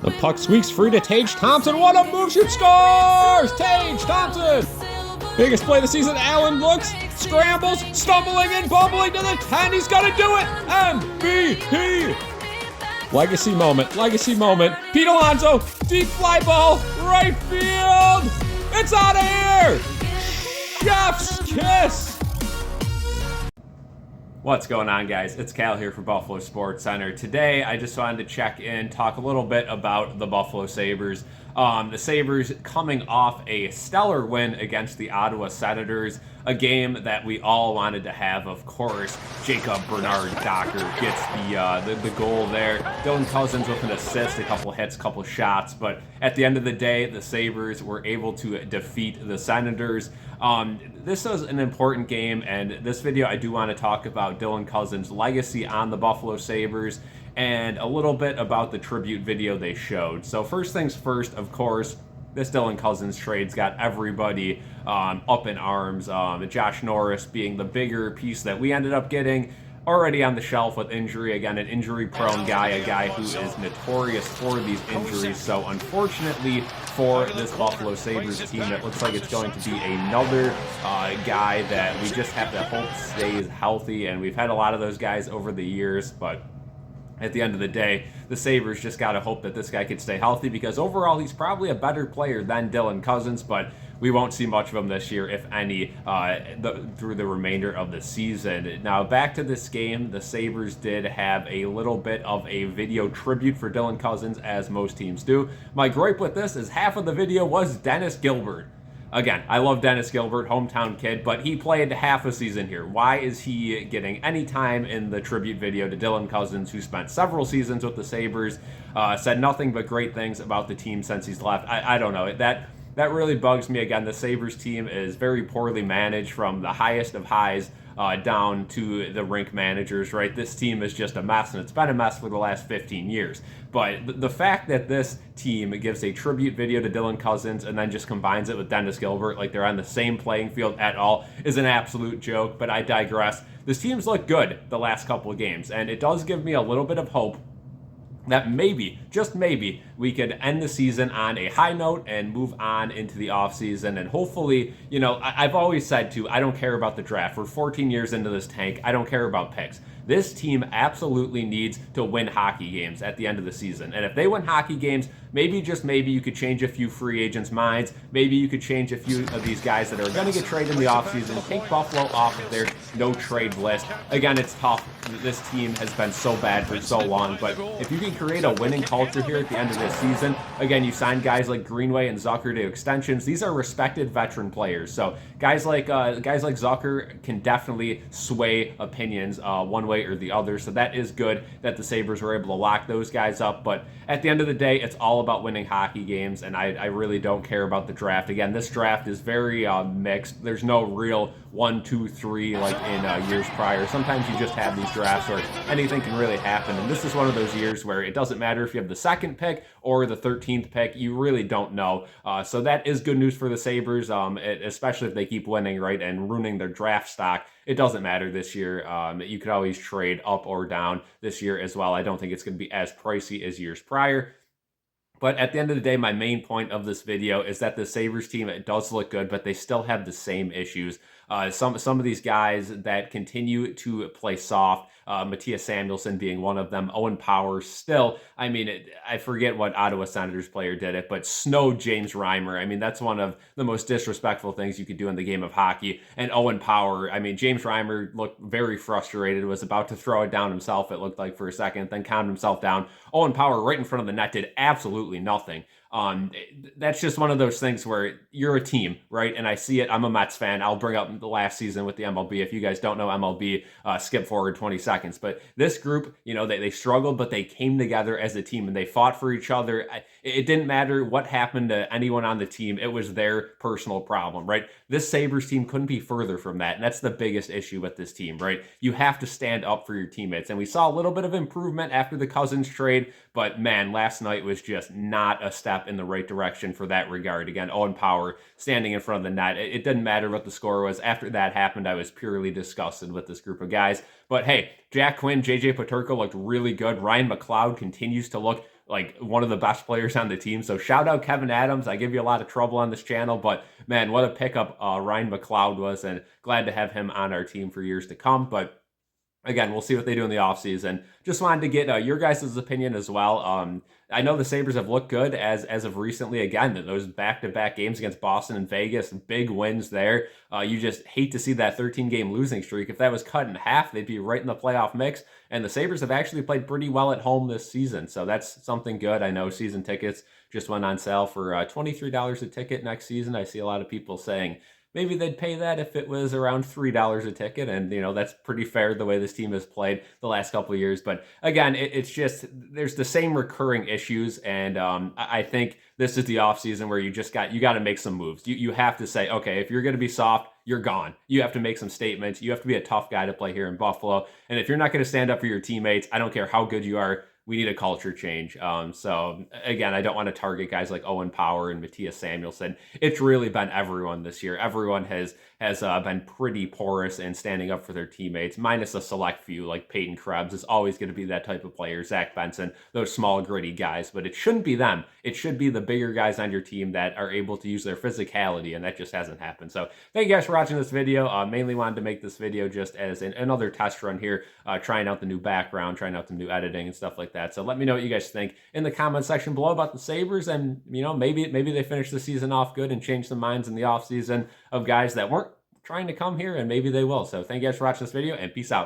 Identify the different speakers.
Speaker 1: The puck squeaks free to Tage Thompson. What a move! Shoot, scores! Tage Thompson! Biggest play of the season. Allen looks, scrambles, stumbling and bumbling to the 10. He's gonna do it! MVP! Legacy moment, legacy moment. Pete Alonso, deep fly ball, right field! It's out of here! Chef's kiss!
Speaker 2: What's going on, guys? It's Cal here for Buffalo Sports Center. Today, I just wanted to check in, talk a little bit about the Buffalo Sabres. The Sabres coming off a stellar win against the Ottawa Senators, a game that we all wanted to have, of course. Jacob Bernard Docker gets the goal there. Dylan Cozens with an assist, a couple hits, a couple shots, but at the end of the day, the Sabres were able to defeat the Senators. This was an important game, and this video I do want to talk about Dylan Cozens' legacy on the Buffalo Sabres and a little bit about the tribute video they showed. So first things first, of course, this Dylan Cozens trade's got everybody up in arms. Josh Norris being the bigger piece that we ended up getting, already on the shelf with injury. Again, an injury-prone guy, a guy who is notorious for these injuries. So unfortunately for this Buffalo Sabres team, it looks like it's going to be another guy that we just have to hope stays healthy. And we've had a lot of those guys over the years, but at the end of the day, the Sabres just got to hope that this guy could stay healthy, because overall he's probably a better player than Dylan Cozens, but we won't see much of him this year, if any, through the remainder of the season. Now, back to this game, the Sabres did have a little bit of a video tribute for Dylan Cozens, as most teams do. My gripe with this is half of the video was Dennis Gilbert. Again, I love Dennis Gilbert, hometown kid, but he played half a season here. Why is he getting any time in the tribute video to Dylan Cozens, who spent several seasons with the Sabres, said nothing but great things about the team since he's left? I don't know. That really bugs me. Again, the Sabres team is very poorly managed from the highest of highs down to the rink managers, right? This team is just a mess, and it's been a mess for the last 15 years. But the fact that this team gives a tribute video to Dylan Cozens and then just combines it with Dennis Gilbert, like they're on the same playing field at all, is an absolute joke. But I digress. This team's looked good the last couple of games, and it does give me a little bit of hope that maybe, just maybe, we could end the season on a high note and move on into the offseason. And hopefully, you know, I've always said too, I don't care about the draft. We're 14 years into this tank. I don't care about picks. This team absolutely needs to win hockey games at the end of the season. And if they win hockey games, maybe, just maybe, you could change a few free agents' minds. Maybe you could change a few of these guys that are going to get traded in the offseason, take Buffalo off of their no-trade list. Again, it's tough. This team has been so bad for so long, but if you can create a winning culture here at the end of this season, again, you sign guys like Greenway and Zucker to extensions. These are respected veteran players. So guys like Zucker can definitely sway opinions one way or the other. So that is good that the Sabres were able to lock those guys up. But at the end of the day, it's all about winning hockey games, and I really don't care about the draft. Again, this draft is very mixed. There's no real 1, 2, 3 like in years prior. Sometimes you just have these drafts where anything can really happen, and this is one of those years where it doesn't matter if you have the second pick or the 13th pick. You really don't know. So that is good news for the Sabres, especially if they keep winning, right, and ruining their draft stock. It doesn't matter this year. You could always trade up or down this year as well. I don't think it's going to be as pricey as years prior. But at the end of the day, my main point of this video is that the Sabres team, it does look good, but they still have the same issues. Some of these guys that continue to play soft, Matthias Samuelsson being one of them, Owen Power still, I mean, I forget what Ottawa Senators player did it, but snowed James Reimer. I mean, that's one of the most disrespectful things you could do in the game of hockey. And Owen Power, I mean, James Reimer looked very frustrated, was about to throw it down himself, it looked like, for a second, then calmed himself down. Owen Power right in front of the net did absolutely nothing. That's just one of those things where you're a team, right? And I see it. I'm a Mets fan. I'll bring up the last season with the MLB. If you guys don't know MLB, skip forward 20 seconds. But this group, you know, they struggled, but they came together as a team and they fought for each other. It didn't matter what happened to anyone on the team. It was their personal problem, right? This Sabres team couldn't be further from that. And that's the biggest issue with this team, right? You have to stand up for your teammates. And we saw a little bit of improvement after the Cozens trade, but man, last night was just not a step in the right direction for that regard. Again, Owen Power standing in front of the net. It didn't matter what the score was. After that happened, I was purely disgusted with this group of guys. But hey, Jack Quinn, JJ Peterka looked really good. Ryan McLeod continues to look like one of the best players on the team. So shout out Kevin Adams. I give you a lot of trouble on this channel, but man, what a pickup Ryan McLeod was, and glad to have him on our team for years to come. But again, we'll see what they do in the offseason. Just wanted to get your guys' opinion as well. I know the Sabres have looked good as of recently. Again, those back-to-back games against Boston and Vegas, big wins there. You just hate to see that 13-game losing streak. If that was cut in half, they'd be right in the playoff mix. And the Sabres have actually played pretty well at home this season, so that's something good. I know season tickets just went on sale for $23 a ticket next season. I see a lot of people saying maybe they'd pay that if it was around $3 a ticket. And, that's pretty fair the way this team has played the last couple of years. But again, it's just, there's the same recurring issues. And I think this is the offseason where you got to make some moves. You have to say, okay, if you're going to be soft, you're gone. You have to make some statements. You have to be a tough guy to play here in Buffalo. And if you're not going to stand up for your teammates, I don't care how good you are, we need a culture change. So again, I don't want to target guys like Owen Power and Matthias Samuelsson. It's really been everyone this year. Everyone has been pretty porous in standing up for their teammates, minus a select few like Peyton Krebs is always going to be that type of player, Zach Benson, those small gritty guys. But it shouldn't be them. It should be the bigger guys on your team that are able to use their physicality, and that just hasn't happened. So thank you guys for watching this video. Mainly wanted to make this video just as another test run here, trying out the new background, trying out the new editing and stuff like that. So let me know what you guys think in the comment section below about the Sabres, and maybe they finish the season off good and change some minds in the offseason of guys that weren't trying to come here, and maybe they will. So thank you guys for watching this video, and peace out.